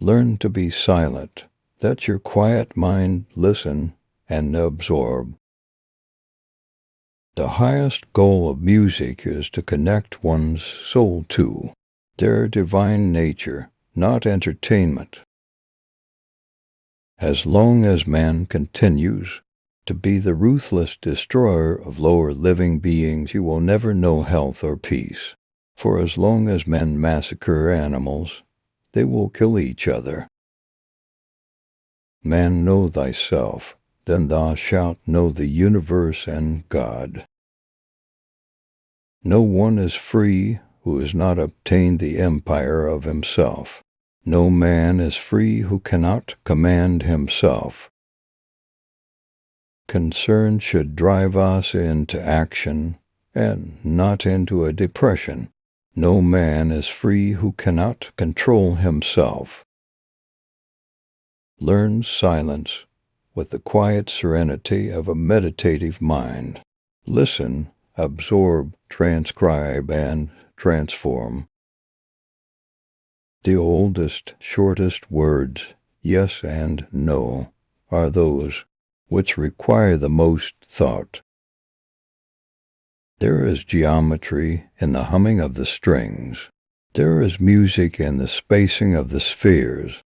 Learn to be silent. Let your quiet mind listen and absorb. The highest goal of music is to connect one's soul to their divine nature, not entertainment. As long as man continues to be the ruthless destroyer of lower living beings, you will never know health or peace. For as long as men massacre animals, they will kill each other. Man, know thyself, then thou shalt know the universe and God. No one is free who has not obtained the empire of himself. No man is free who cannot command himself. Concern should drive us into action and not into a depression. No man is free who cannot control himself. Learn silence with the quiet serenity of a meditative mind. Listen, absorb, transcribe, and transform. The oldest, shortest words, yes and no, are those which require the most thought. There is geometry in the humming of the strings. There is music in the spacing of the spheres.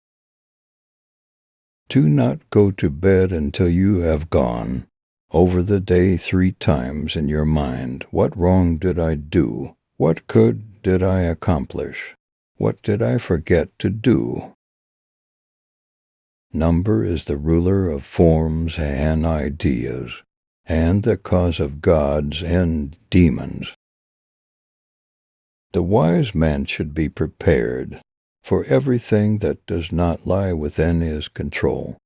Do not go to bed until you have gone over the day 3 times in your mind. What wrong did I do? What good did I accomplish? What did I forget to do? Number is the ruler of forms and ideas, and the cause of gods and demons. The wise man should be prepared for everything that does not lie within his control.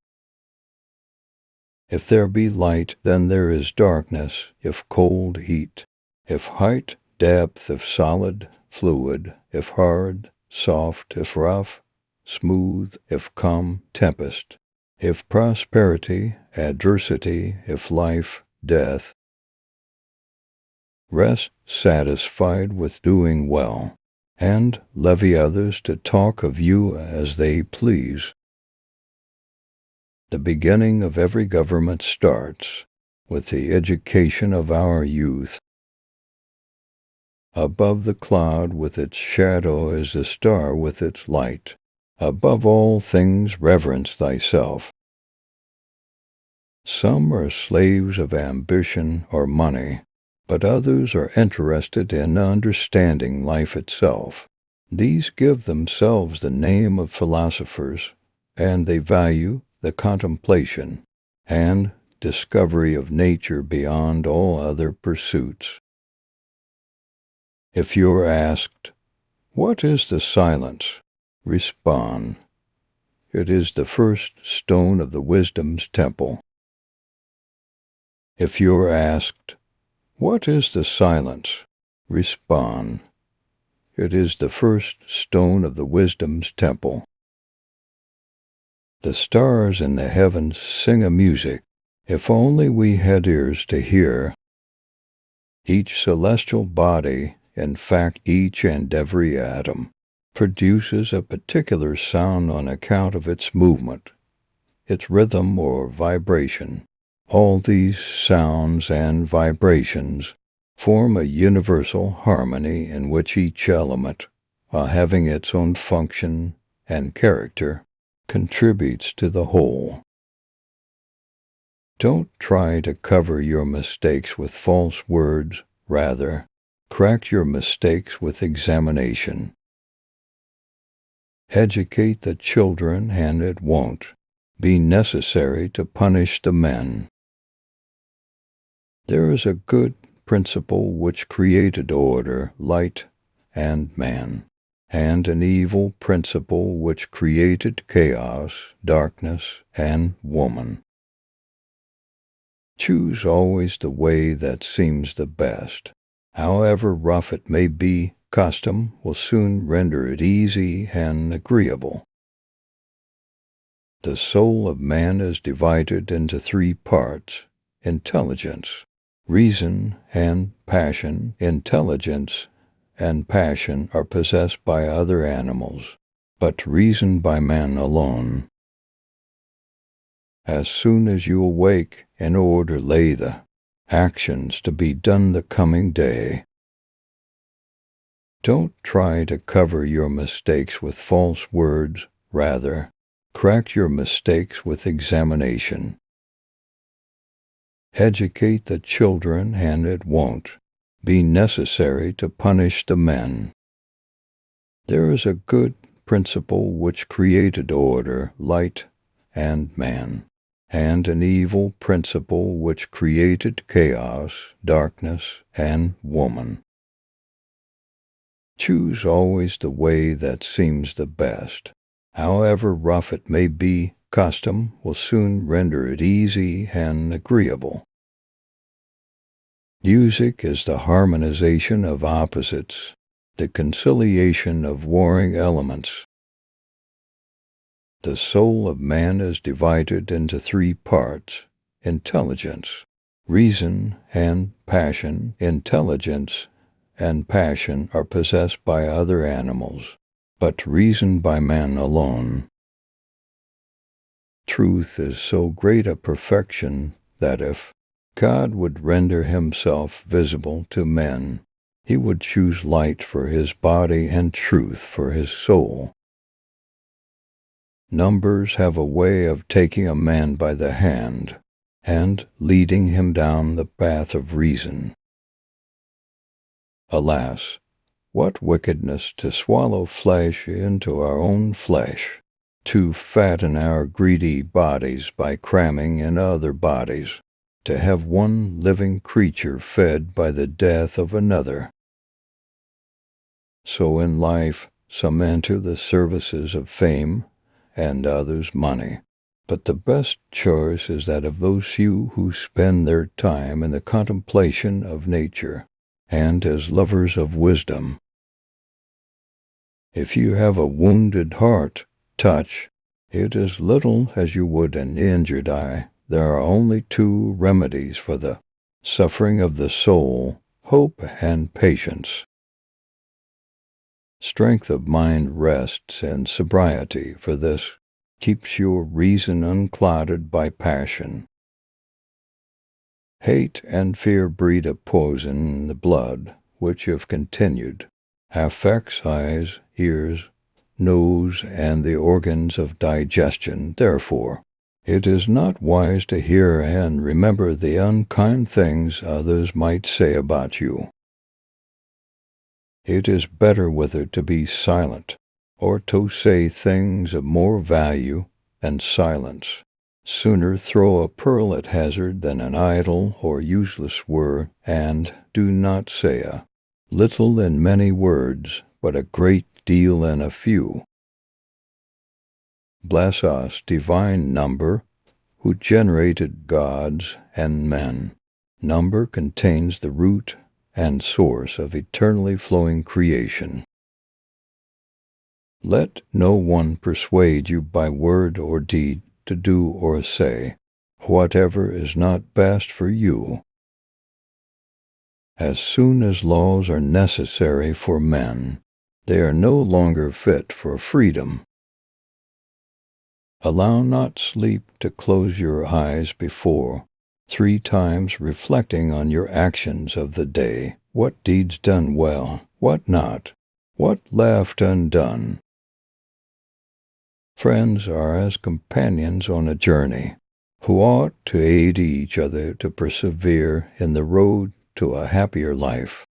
If there be light, then there is darkness, if cold, heat, if height, depth, if solid, fluid, if hard, soft, if rough, smooth, if calm, tempest, if prosperity, adversity, if life, death. Rest satisfied with doing well, and levy others to talk of you as they please. The beginning of every government starts with the education of our youth. Above the cloud with its shadow is the star with its light. Above all things reverence thyself. Some are slaves of ambition or money, but others are interested in understanding life itself. These give themselves the name of philosophers, and they value the contemplation and discovery of nature beyond all other pursuits. If you are asked, "What is the silence?" respond, "It is the first stone of the wisdom's temple." If you are asked, "What is the silence?" respond, "It is the first stone of the wisdom's temple." The stars in the heavens sing a music. If only we had ears to hear. Each celestial body, in fact each and every atom, produces a particular sound on account of its movement, its rhythm or vibration. All these sounds and vibrations form a universal harmony in which each element, while having its own function and character, contributes to the whole. Don't try to cover your mistakes with false words, rather, correct your mistakes with examination. Educate the children, and it won't be necessary to punish the men. There is a good principle which created order, light, and man, and an evil principle which created chaos, darkness, and woman. Choose always the way that seems the best. However rough it may be, custom will soon render it easy and agreeable. The soul of man is divided into 3 parts: intelligence, reason, and passion. Intelligence and passion are possessed by other animals. but reason by man alone. As soon as you awake, in order lay the actions to be done the coming day. Don't try to cover your mistakes with false words, rather, correct your mistakes with examination. Educate the children, and it won't be necessary to punish the men. There is a good principle which created order, light, and man, and an evil principle which created chaos, darkness, and woman. Choose always the way that seems the best. However rough it may be, custom will soon render it easy and agreeable. Music is the harmonization of opposites, the conciliation of warring elements. The soul of man is divided into three parts: intelligence, reason, and passion. Intelligence and passion are possessed by other animals, but reason by man alone. Truth is so great a perfection that if God would render himself visible to men, he would choose light for his body and truth for his soul. Numbers have a way of taking a man by the hand and leading him down the path of reason. Alas, what wickedness to swallow flesh into our own flesh, to fatten our greedy bodies by cramming in other bodies, to have one living creature fed by the death of another. So in life, some enter the services of fame, and others money. But the best choice is that of those few who spend their time in the contemplation of nature, and as lovers of wisdom. If you have a wounded heart, touch it as little as you would an injured eye. There are only two remedies for the suffering of the soul: hope and patience. Strength of mind rests in sobriety, for this keeps your reason unclouded by passion. Hate and fear breed a poison in the blood, which, if continued, affects eyes, ears, nose, and the organs of digestion. Therefore, it is not wise to hear and remember the unkind things others might say about you. It is better whether to be silent, or to say things of more value, and silence. Sooner throw a pearl at hazard than an idle or useless word, and do not say a little in many words, but a great deal in a few. Bless us, divine Number, who generated gods and men. Number contains the root and source of eternally flowing creation. Let no one persuade you by word or deed to do or say whatever is not best for you. As soon as laws are necessary for men, they are no longer fit for freedom. Allow not sleep to close your eyes before 3 times reflecting on your actions of the day, what deeds done well, what not, what left undone. Friends are as companions on a journey, who ought to aid each other to persevere in the road to a happier life.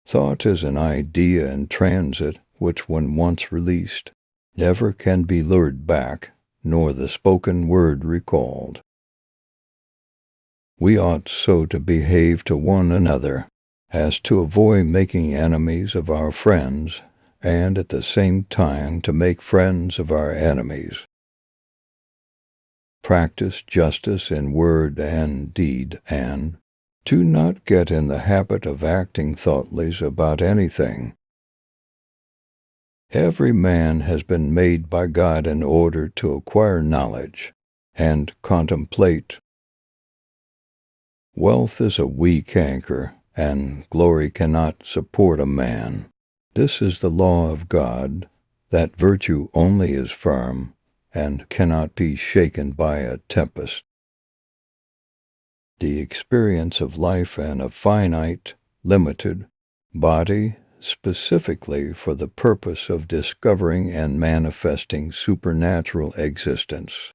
Thought is an idea in transit which, when once released, never can be lured back, nor the spoken word recalled. We ought so to behave to one another as to avoid making enemies of our friends, and at the same time to make friends of our enemies. Practice justice in word and deed, and do not get in the habit of acting thoughtless about anything. Every man has been made by God in order to acquire knowledge and contemplate. Wealth is a weak anchor, and glory cannot support a man. This is the law of God, that virtue only is firm and cannot be shaken by a tempest. The experience of life and a finite, limited body specifically for the purpose of discovering and manifesting supernatural existence.